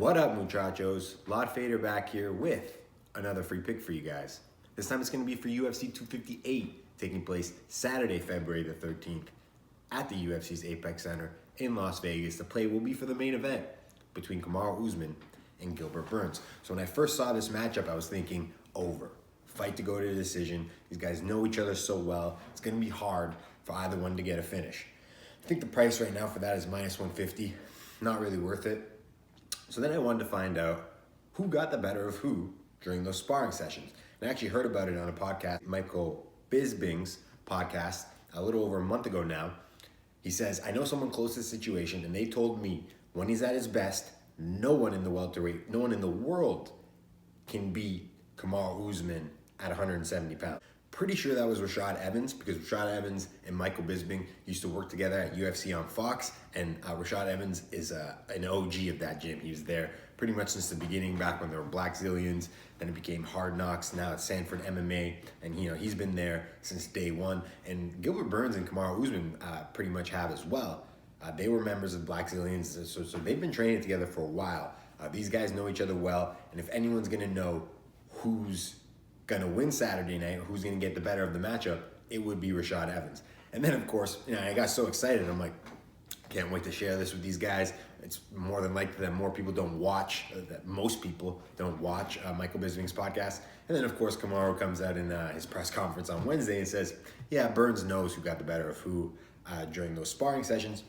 What up, muchachos? Lot Fader back here with another free pick for you guys. This time it's going to be for UFC 258, taking place Saturday, February the 13th at the UFC's Apex Center in Las Vegas. The play will be for the main event between Kamari Usman and Gilbert Burns. So when I first saw this matchup, I was thinking over. Fight to go to a decision. These guys know each other so well. It's going to be hard for either one to get a finish. I think the price right now for that is minus 150. Not really worth it. So then I wanted to find out who got the better of who during those sparring sessions. And I actually heard about it on a podcast, Michael Bisping's podcast, a little over a month ago now. He says, I know someone close to the situation, and they told me when he's at his best, no one in the welterweight, no one in the world can beat Kamari Usman at 170 pounds. Pretty sure that was Rashad Evans, because Rashad Evans and Michael Bisping used to work together at UFC on Fox, and Rashad Evans is an OG of that gym. He was there pretty much since the beginning, back when there were Black Zillions, then it became Hard Knocks, now it's Sanford MMA, and he's been there since day one. And Gilbert Burns and Kamari Usman pretty much have as well. They were members of Black Zillions, so they've been training together for a while. These guys know each other well, and if anyone's gonna know who's gonna win Saturday night, or who's gonna get the better of the matchup, it would be Rashad Evans. And then of course, I got so excited, I'm like, can't wait to share this with these guys. It's more than likely that more people don't watch, that most people don't watch Michael Bisping's podcast. And then of course, Kamari comes out in his press conference on Wednesday and says, yeah, Burns knows who got the better of who during those sparring sessions.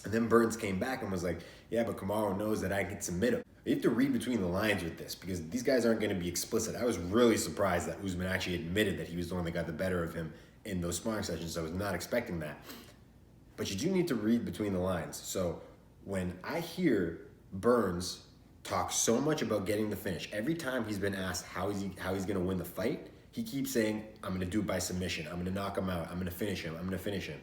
And then Burns came back and was like, yeah, but Kamari knows that I can submit him. You have to read between the lines with this, because these guys aren't going to be explicit. I was really surprised that Usman actually admitted that he was the one that got the better of him in those sparring sessions. I was not expecting that. But you do need to read between the lines. So when I hear Burns talk so much about getting the finish, every time he's been asked how he's going to win the fight, he keeps saying, I'm going to do it by submission. I'm going to knock him out. I'm going to finish him. I'm going to finish him.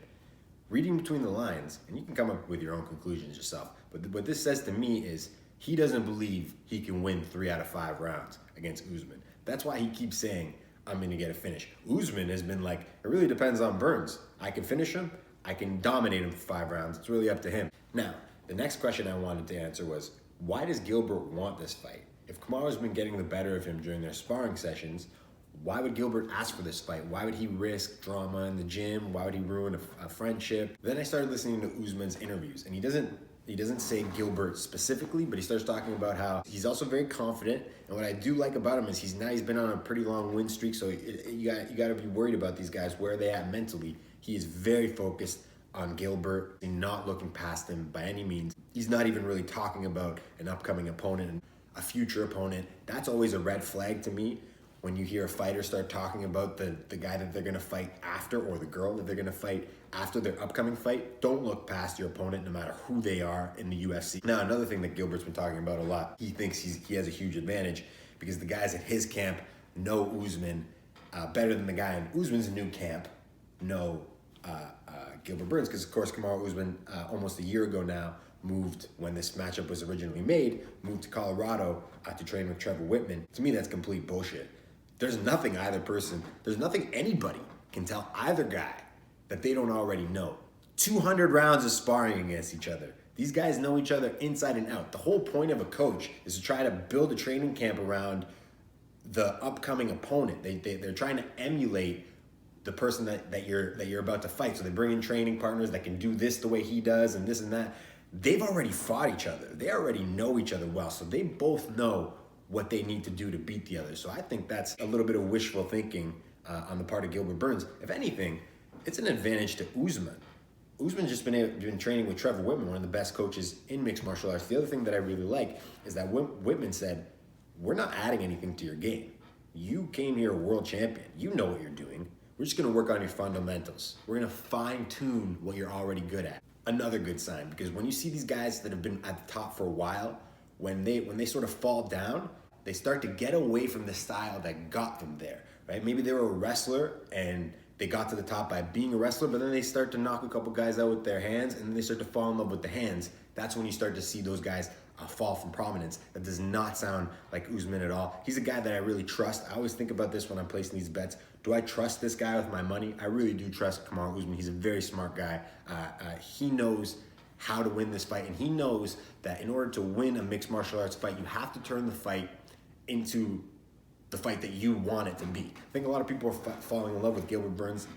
Reading between the lines, and you can come up with your own conclusions yourself, but what this says to me is he doesn't believe he can win 3 out of 5 rounds against Usman. That's why he keeps saying, I'm going to get a finish. Usman has been like, it really depends on Burns. I can finish him. I can dominate him for 5 rounds. It's really up to him. Now, the next question I wanted to answer was, why does Gilbert want this fight? If Kamari's been getting the better of him during their sparring sessions, why would Gilbert ask for this fight? Why would he risk drama in the gym? Why would he ruin a friendship? Then I started listening to Usman's interviews, and he doesn't say Gilbert specifically, but he starts talking about how he's also very confident. And what I do like about him is he's been on a pretty long win streak, so you got to be worried about these guys. Where are they at mentally? He is very focused on Gilbert and not looking past him by any means. He's not even really talking about an upcoming opponent and a future opponent. That's always a red flag to me. When you hear a fighter start talking about the guy that they're going to fight after, or the girl that they're going to fight after their upcoming fight, don't look past your opponent no matter who they are in the UFC. Now, another thing that Gilbert's been talking about a lot, he thinks he has a huge advantage because the guys at his camp know Usman better than the guy in Usman's new camp know Gilbert Burns, because of course Kamari Usman almost a year ago now moved, when this matchup was originally made, moved to Colorado to train with Trevor Whitman. To me, that's complete bullshit. There's nothing anybody can tell either guy that they don't already know. 200 rounds of sparring against each other. These guys know each other inside and out. The whole point of a coach is to try to build a training camp around the upcoming opponent. They're trying to emulate the person that you're about to fight. So they bring in training partners that can do this the way he does and this and that. They've already fought each other. They already know each other well. So they both know what they need to do to beat the other. So I think that's a little bit of wishful thinking on the part of Gilbert Burns. If anything, it's an advantage to Usman. Usman's just been training with Trevor Whitman, one of the best coaches in mixed martial arts. The other thing that I really like is that Whitman said, we're not adding anything to your game. You came here a world champion. You know what you're doing. We're just going to work on your fundamentals. We're going to fine tune what you're already good at. Another good sign, because when you see these guys that have been at the top for a while, when they sort of fall down, they start to get away from the style that got them there, right? Maybe they were a wrestler and they got to the top by being a wrestler, but then they start to knock a couple guys out with their hands, and then they start to fall in love with the hands. That's when you start to see those guys fall from prominence. That does not sound like Usman at all. He's a guy that I really trust. I always think about this when I'm placing these bets. Do I trust this guy with my money? I really do trust Kamari Usman. He's a very smart guy. He knows how to win this fight. And he knows that in order to win a mixed martial arts fight, you have to turn the fight into the fight that you want it to be. I think a lot of people are falling in love with Gilbert Burns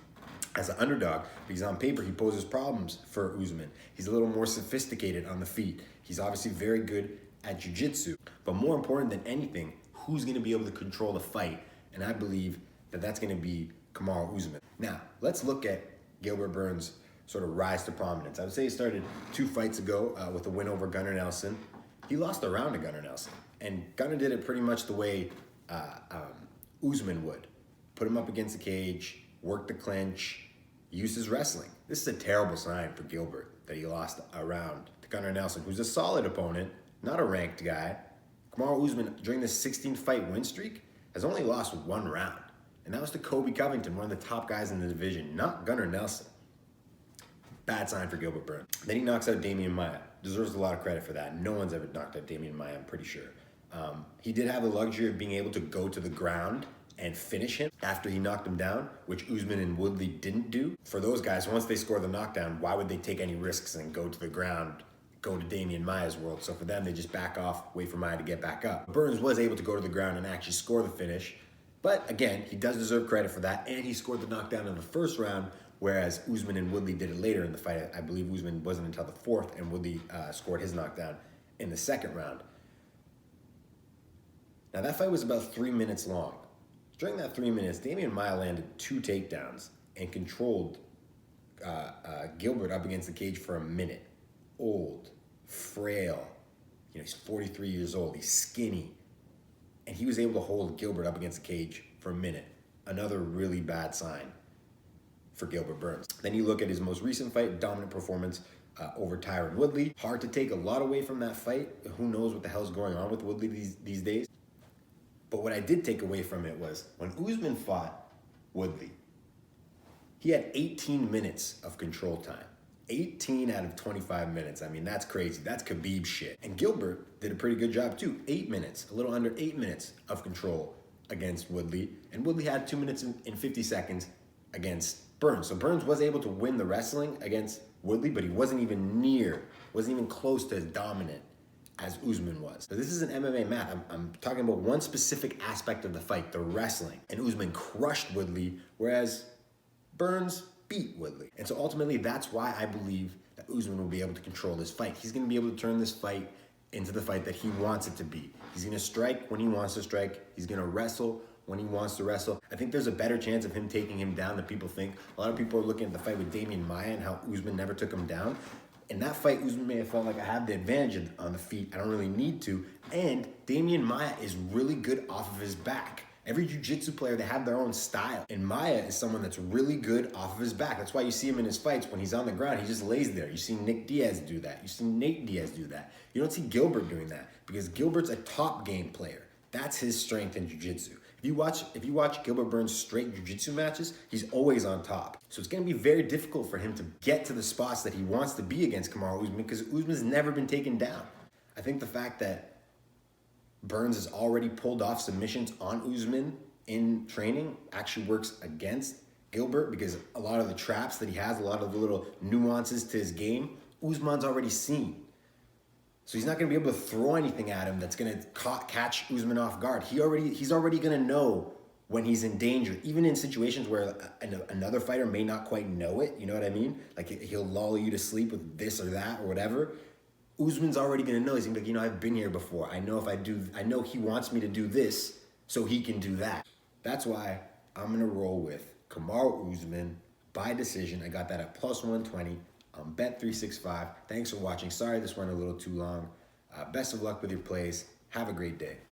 as an underdog because on paper he poses problems for Usman. He's a little more sophisticated on the feet. He's obviously very good at jiu-jitsu. But more important than anything, who's going to be able to control the fight? And I believe that that's going to be Kamari Usman. Now, let's look at Gilbert Burns' sort of rise to prominence. I would say he started 2 fights ago with a win over Gunnar Nelson. He lost a round to Gunnar Nelson. And Gunnar did it pretty much the way Usman would. Put him up against the cage, work the clinch, use his wrestling. This is a terrible sign for Gilbert that he lost a round to Gunnar Nelson, who's a solid opponent, not a ranked guy. Kamari Usman, during this 16-fight win streak, has only lost 1 round. And that was to Kobe Covington, one of the top guys in the division, not Gunnar Nelson. Bad sign for Gilbert Burns. Then he knocks out Demian Maia. Deserves a lot of credit for that. No one's ever knocked out Demian Maia, I'm pretty sure. He did have the luxury of being able to go to the ground and finish him after he knocked him down, which Usman and Woodley didn't do. For those guys, once they score the knockdown, why would they take any risks and go to the ground, go to Demian Maia's world? So for them, they just back off, wait for Maia to get back up. Burns was able to go to the ground and actually score the finish. But again, he does deserve credit for that, and he scored the knockdown in the first round, whereas Usman and Woodley did it later in the fight. I believe Usman wasn't until the 4th, and Woodley scored his knockdown in the 2nd round. Now that fight was about 3 minutes long. During that 3 minutes, Demian Maia landed 2 takedowns and controlled Gilbert up against the cage for a minute. Old, frail, he's 43 years old, he's skinny. And he was able to hold Gilbert up against the cage for a minute. Another really bad sign for Gilbert Burns. Then you look at his most recent fight, dominant performance over Tyron Woodley. Hard to take a lot away from that fight. Who knows what the hell's going on with Woodley these days. But what I did take away from it was when Usman fought Woodley, he had 18 minutes of control time. 18 out of 25 minutes. I mean, that's crazy. That's Khabib shit. And Gilbert did a pretty good job too. 8 minutes, a little under 8 minutes of control against Woodley. And Woodley had 2 minutes and 50 seconds against Burns. So Burns was able to win the wrestling against Woodley, but he wasn't even close to as dominant as Usman was. So this is an MMA math. I'm talking about one specific aspect of the fight, the wrestling. And Usman crushed Woodley, whereas Burns beat Woodley. And so ultimately, that's why I believe that Usman will be able to control this fight. He's gonna be able to turn this fight into the fight that he wants it to be. He's gonna strike when he wants to strike. He's gonna wrestle when he wants to wrestle. I think there's a better chance of him taking him down than people think. A lot of people are looking at the fight with Demian Maia and how Usman never took him down. In that fight, Usman may have felt like I have the advantage on the feet. I don't really need to. And Demian Maia is really good off of his back. Every jiu-jitsu player, they have their own style. And Maia is someone that's really good off of his back. That's why you see him in his fights. When he's on the ground, he just lays there. You see Nick Diaz do that. You see Nate Diaz do that. You don't see Gilbert doing that because Gilbert's a top game player. That's his strength in jiu-jitsu. If you watch Gilbert Burns' straight jiu-jitsu matches, he's always on top. So it's going to be very difficult for him to get to the spots that he wants to be against Kamari Usman because Usman's never been taken down. I think the fact that Burns has already pulled off submissions on Usman in training actually works against Gilbert because a lot of the traps that he has, a lot of the little nuances to his game, Usman's already seen. So he's not going to be able to throw anything at him that's going to catch Usman off guard. He's already going to know when he's in danger, even in situations where another fighter may not quite know it. You know what I mean? Like he'll lull you to sleep with this or that or whatever. Usman's already going to know. He's going to be like, I've been here before. I know he wants me to do this so he can do that. That's why I'm going to roll with Kamari Usman by decision. I got that at plus 120. Bet365. Thanks for watching. Sorry this went a little too long. Best of luck with your plays. Have a great day.